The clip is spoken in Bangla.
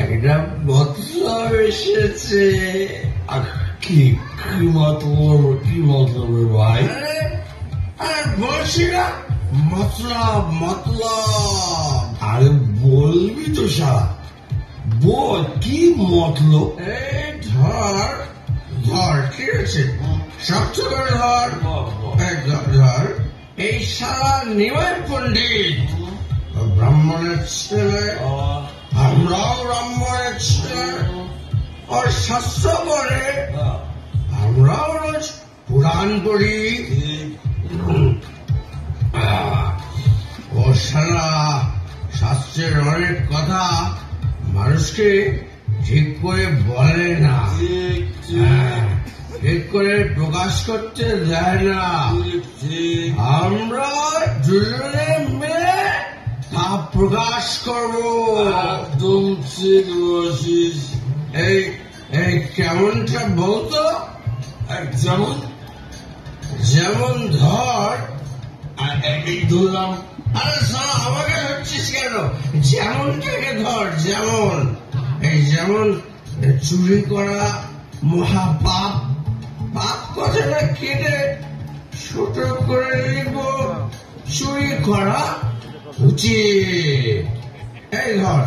একটা মতলব এসেছে। কি মতলব ভাই? বলছি না মতলব। আরে বলবি তো সারা, বল কি মতলব? এই ধর ঠিক আছে, শক্ত করে ধর। এই সারা নিমাই পণ্ডিত ব্রাহ্মণের ছেলে, আমরাও ব্রাহ্মণের ছেলে। ওর শাস্ত্র করে, আমরাও রোজ পুরাণ পড়ি। ও সারা শাস্ত্রের অনেক কথা মানুষকে ঠিক করে বলে না, ঠিক করে প্রকাশ করতে দেয় না। আমরা দুজনে মিলে তা প্রকাশ করবো। একদম ঠিক বলছিস। এই কেমনটা বলতো? যেমন ধর, এই ধরলাম। আরে শোনো, আমাকে হচ্ছিস কেন? যেমনটাকে ধর, যেমন চুরি করা মহাপাপ। পাপ কথাটা কেটে ছোট করে লিখব চুরি করা উচিত। এই ধর